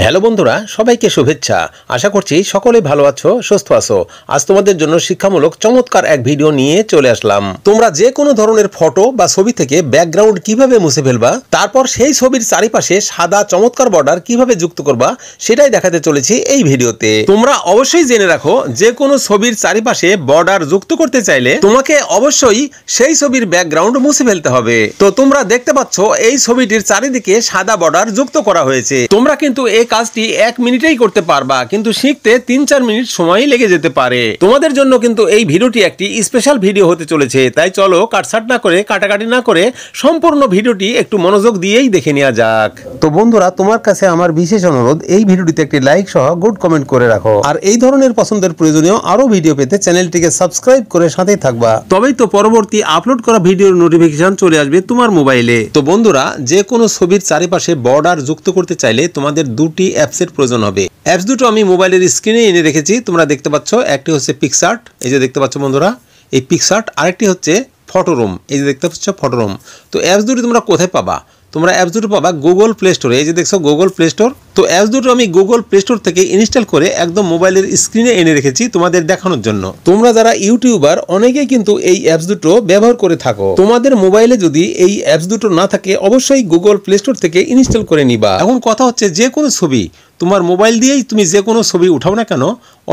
Hello বন্ধুরা, সবাইকে শুভেচ্ছা। আশা করছি সকলে ভালো আছো, সুস্থ আছো। আজ তোমাদের জন্য শিক্ষামূলক চমৎকার এক ভিডিও নিয়ে চলে আসলাম। তোমরা যে কোনো ধরনের ফটো বা ছবি থেকে ব্যাকগ্রাউন্ড কিভাবে মুছে ফেলবা, তারপর সেই ছবির চারিপাশে সাদা চমৎকার বর্ডার কিভাবে যুক্ত করবা, সেটাই দেখাতে চলেছি এই ভিডিওতে। তোমরা অবশ্যই জেনে রাখো, যে কোনো ছবির চারিপাশে বর্ডার যুক্ত করতে চাইলে তোমাকে অবশ্যই সেই ছবির ব্যাকগ্রাউন্ড মুছে ফেলতে হবে। তো তোমরা দেখতে পাচ্ছ এই ছবিটির চারিদিকে সাদা বর্ডার যুক্ত করা হয়েছে। তোমরা কিন্তু এই কাজটি 1 মিনিটেই করতে পারবা, কিন্তু শিখতে 3-4 মিনিট সময় লেগে যেতে পারে। তোমাদের জন্য কিন্তু এই ভিডিওটি একটি স্পেশাল ভিডিও হতে চলেছে, তাই চলো কাটছাট না করে, কাটাকাটি না করে সম্পূর্ণ ভিডিওটি একটু মনোযোগ দিয়েই দেখে নেওয়া যাক। তো বন্ধুরা, তোমার কাছে আমার বিশেষ অনুরোধ, এই ভিডিওটিতে একটি লাইক সহ গুড কমেন্ট করে রাখো। আর এই ধরনের পছন্দের প্রয়োজনীয় আরো ভিডিও পেতে চ্যানেলটিকে সাবস্ক্রাইব করে সাথেই থাকবা, তবেই তো পরবর্তী আপলোড করা ভিডিওর নোটিফিকেশন চলে আসবে তোমার মোবাইলে। তো বন্ধুরা, যে কোনো ছবির চারিপাশে বর্ডার যুক্ত করতে চাইলে তোমাদের দুটি অ্যাপসের প্রয়োজন হবে। অ্যাপস দুটো আমি মোবাইলের স্ক্রিনে এনে রেখেছি, তোমরা দেখতে পাচ্ছ। একটি হচ্ছে পিক্সআর্ট, এই যে দেখতে পাচ্ছ বন্ধুরা, এই পিক্সআর্ট। আরেকটি হচ্ছে ফটোরুম, এই যে দেখতে পাচ্ছ ফটোরুম। তো অ্যাপস দুটো তোমরা কোথায় পাবা? তোমরা অ্যাপস দুটো পাবা গুগল প্লে স্টোরে, এই যে দেখছো গুগল প্লে স্টোর। তো অ্যাপস দুটো আমি গুগল প্লে স্টোর থেকে ইনস্টল করে একদম মোবাইলের স্ক্রিনে এনে রেখেছি তোমাদের দেখানোর জন্য। তোমরা যারা ইউটিউবার, অনেকেই কিন্তু এই অ্যাপস দুটো ব্যবহার করে থাকো। তোমাদের মোবাইলে যদি এই অ্যাপস দুটো না থাকে, অবশ্যই গুগল প্লে স্টোর থেকে ইনস্টল করে নিবা। এখন কথা হচ্ছে, যে কোনো ছবি তোমার মোবাইল দিয়েই তুমি যে কোনো ছবি উঠাও না কেন,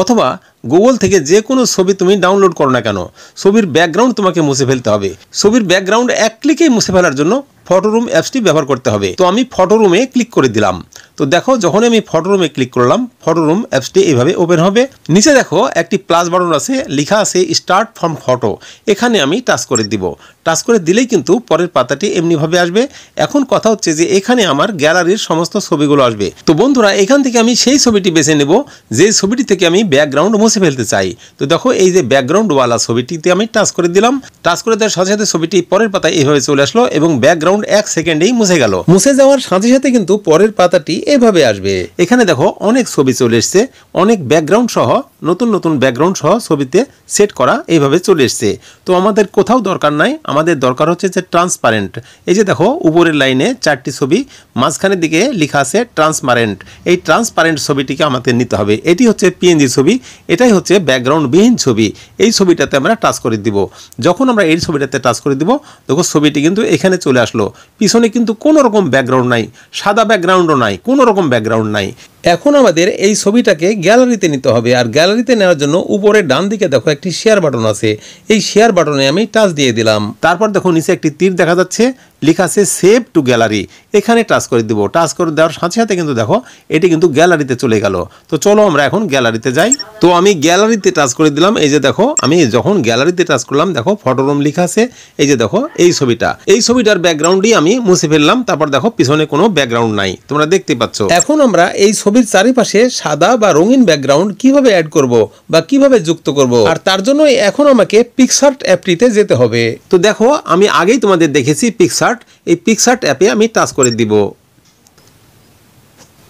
অথবা গুগল থেকে যে কোনো ছবি তুমি ডাউনলোড করো না কেন, ছবির ব্যাকগ্রাউন্ড তোমাকে মুছে ফেলতে হবে। ছবির ব্যাকগ্রাউন্ড এক ক্লিকেই মুছে ফেলার জন্য ফটোরুম অ্যাপসটি ব্যবহার করতে হবে। তো আমি ফটোরুমে ক্লিক করে দিলাম। তো দেখো, যখন আমি ফটোরুমে ক্লিক করলাম, ফটোরুম অ্যাপসটি এইভাবে ওপেন হবে। নিচে দেখো একটি প্লাস বাটন আছে, লেখা আছে স্টার্ট ফ্রম ফটো। এখানে আমি টাচ করে দিব। টাচ করে দিলেই কিন্তু পরের পাতাটি এমনিভাবে আসবে। এখন কথা হচ্ছে যে এখানে আমার গ্যালারির সমস্ত ছবিগুলো আসবে। তো বন্ধুরা, এখান থেকে আমি সেই ছবিটি বেছে নেব যে ছবিটি থেকে আমি ব্যাকগ্রাউন্ড মুছে ফেলতে চাই। তো দেখো, এই যে ব্যাকগ্রাউন্ডওয়ালা ছবিটিতে আমি টাচ করে দিলাম। টাচ করে দেওয়ার সাথে সাথে ছবিটি পরের পাতায় এইভাবে চলে আসলো এবং ব্যাকগ্রাউন্ড 1 সেকেন্ডেই মুছে গেল। মুছে যাওয়ার সাথে সাথে কিন্তু পরের পাতাটি এভাবে আসবে। এখানে দেখো অনেক ছবি চলে এসছে, অনেক ব্যাকগ্রাউন্ড সহ, নতুন নতুন ব্যাকগ্রাউন্ড সহ ছবিতে সেট করা এইভাবে চলে এসছে। তো আমাদের কোথাও দরকার নাই, আমাদের দরকার হচ্ছে যে ট্রান্সপারেন্ট। এই যে দেখো উপরের লাইনে 4টি ছবি, মাঝখানের দিকে লেখা আছে ট্রান্সপারেন্ট। এই ট্রান্সপারেন্ট ছবিটিকে আমাদের নিতে হবে। এটি হচ্ছে পিএনজি ছবি, এটাই হচ্ছে ব্যাকগ্রাউন্ড বিহীন ছবি। এই ছবিটাতে আমরা টাচ করে দিব। যখন আমরা এই ছবিটাতে টাচ করে দিব, দেখো ছবিটি কিন্তু এখানে চলে আসলো। পিছনে কিন্তু কোনো রকম ব্যাকগ্রাউন্ড নাই, সাদা ব্যাকগ্রাউন্ডও নাই, কোনো রকম ব্যাকগ্রাউন্ড নাই। এখন আমাদের এই ছবিটাকে গ্যালারিতে নিতে হবে। আর গ্যালারিতে নেওয়ার জন্য উপরে ডান দিকে দেখো একটি শেয়ার বাটন আছে, এই শেয়ার বাটনে আমি টাচ দিয়ে দিলাম। তারপর দেখো নিচে একটি তীর দেখা যাচ্ছে, লেখা আছে সেভ টু গ্যালারি। এখানে টাচ করে দিব। টাচ করে দেওয়ার সাথে সাথে কিন্তু দেখো এটি কিন্তু গ্যালারিতে চলে গেল। তো চলো আমরা এখন গ্যালারিতে যাই। তো আমি গ্যালারিতে টাচ করে দিলাম। এই যে দেখো, আমি যখন গ্যালারিতে টাচ করলাম, দেখো ফটোরুম লেখা আছে। এই যে দেখো এই ছবিটার ব্যাকগ্রাউন্ডই আমি মুছে ফেললাম। তারপর দেখো পিছনে কোনো ব্যাকগ্রাউন্ড নাই, তোমরা দেখতে পাচ্ছ। এখন আমরা এই ছবির চারিপাশে সাদা বা রঙিন ব্যাকগ্রাউন্ড কিভাবে অ্যাড করব বা কিভাবে যুক্ত করব, আর তার জন্য এখন আমাকে পিক্সআর্ট অ্যাপটিতে যেতে হবে। তো দেখো, আমি আগেই তোমাদের দেখেছি পিক্সআর্ট। এই পিক্সআর্ট অ্যাপে আমি টাচ করে দিব।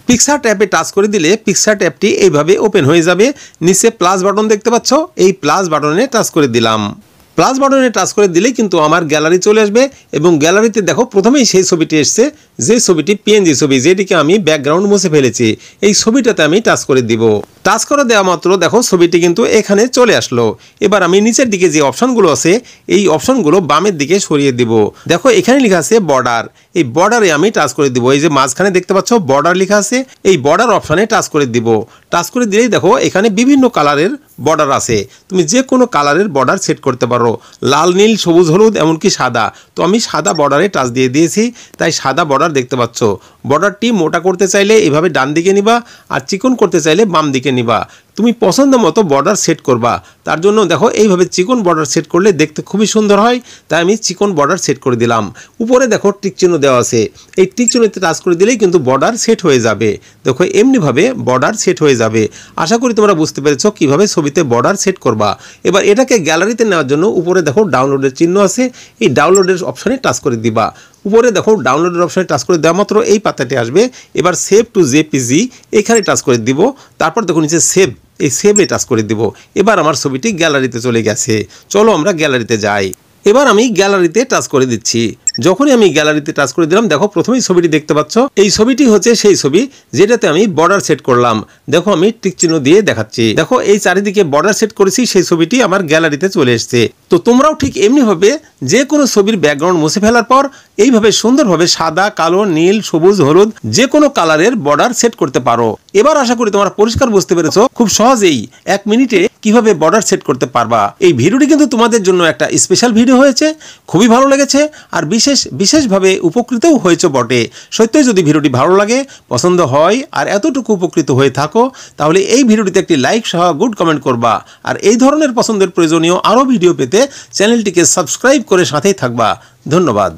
পিক্সআর্ট অ্যাপে টাচ করে দিলে পিক্সআর্ট অ্যাপটি এইভাবে ওপেন হয়ে যাবে। নিচে প্লাস বাটন দেখতে পাচ্ছ, এই প্লাস বাটনে টাচ করে দিলাম। প্লাস বাটনে টাচ করে দিলেই কিন্তু আমার গ্যালারি চলে আসবে এবং গ্যালারিতে দেখো প্রথমেই সেই ছবিটি এসছে, যে ছবিটি পিএনজি ছবি, যেটিকে আমি ব্যাকগ্রাউন্ড মুছে ফেলেছি। এই ছবিটাতে আমি টাচ করে দিব। টাচ করে দেওয়া মাত্র দেখো ছবিটি কিন্তু এখানে চলে আসলো। এবার আমি নিচের দিকে যে অপশনগুলো আছে, এই অপশনগুলো বামের দিকে সরিয়ে দিব। দেখো এখানে লেখা আছে বর্ডার, এই বর্ডারে আমি টাচ করে দিব। এই যে মাঝখানে দেখতে পাচ্ছ বর্ডার লেখা আছে, এই বর্ডার অপশনে টাচ করে দিব। টাচ করে দিলেই দেখো এখানে বিভিন্ন কালারের বর্ডার আছে। তুমি যে কোনো কালারের বর্ডার সেট করতে পারো, লাল, নীল, সবুজ, হলুদ, এমনকি সাদা। তো আমি সাদা বর্ডারে টাচ দিয়ে দিয়েছি, তাই সাদা বর্ডার দেখতে পাচ্ছ। বর্ডারটি মোটা করতে চাইলে এভাবে ডান দিকে নিবা, আর চিকন করতে চাইলে বাম দিকে নিবা। তুমি পছন্দ মতো বর্ডার সেট করবা। তার জন্য দেখো এইভাবে চিকন বর্ডার সেট করলে দেখতে খুবই সুন্দর হয়, তাই আমি চিকন বর্ডার সেট করে দিলাম। উপরে দেখো টিক চিহ্ন দেওয়া আছে, এই টিক চিহ্নতে টাচ করে দিলেই কিন্তু বর্ডার সেট হয়ে যাবে। দেখো এমনিভাবে বর্ডার সেট হয়ে যাবে। আশা করি তোমরা বুঝতে পেরেছো কিভাবে ছবিতে বর্ডার সেট করবা। এবার এটাকে গ্যালারিতে নেওয়ার জন্য উপরে দেখো ডাউনলোডের চিহ্ন আছে, এই ডাউনলোডের অপশনে টাচ করে দিবা। উপরে দেখো ডাউনলোডের অপশনে টাচ করে দেওয়া মাত্র এই পাতাটি আসবে। এবার সেভ টু জেপিজি এখানে টাচ করে দিব। তারপর দেখো নিচে সেভ, এই সেভে টাচ করে দিব। এবার আমার ছবিটি গ্যালারিতে চলে গেছে। চলো আমরা গ্যালারিতে যাই। এবার আমি গ্যালারিতে টাচ করে দিচ্ছি। যখনই আমি গ্যালারিতে টাচ করে দিলাম, দেখো প্রথমেই ছবিটি দেখতে পাচ্ছ। এই ছবিটি হচ্ছে সেই ছবি যেটাতে আমি বর্ডার সেট করলাম। দেখো আমি টিক চিহ্ন দিয়ে দেখাচ্ছি। দেখো এই চারিদিকে বর্ডার সেট করেছি, সেই ছবিটি আমার গ্যালারিতে চলে এসেছে। তো তোমরাও ঠিক এমনি ভাবে যে কোনো ছবির ব্যাকগ্রাউন্ড মুছে ফেলার পর এইভাবে সুন্দরভাবে সাদা, কালো, নীল, সবুজ, হলুদ যে কোনো কালারের বর্ডার সেট করতে পারো। এবার আশা করি তোমরা পরিষ্কার বুঝতে পেরেছো খুব সহজেই 1 মিনিটে কিভাবে বর্ডার সেট করতে পারবা। এই ভিডিওটি কিন্তু তোমাদের জন্য একটা স্পেশাল ভিডিও হয়েছে, খুবই ভালো লেগেছে আর বিশেষভাবে উপকৃতও হয়েছে বটে। সত্যিই যদি ভিডিওটি ভালো লাগে, পছন্দ হয় আর এতটুকু উপকৃত হয়ে থাকো, তাহলে এই ভিডিওটিতে একটি লাইক সহ গুড কমেন্ট করবা। আর এই ধরনের পছন্দের প্রয়োজনীয় আরও ভিডিও পেতে চ্যানেলটিকে সাবস্ক্রাইব করে সাথেই থাকবা। ধন্যবাদ।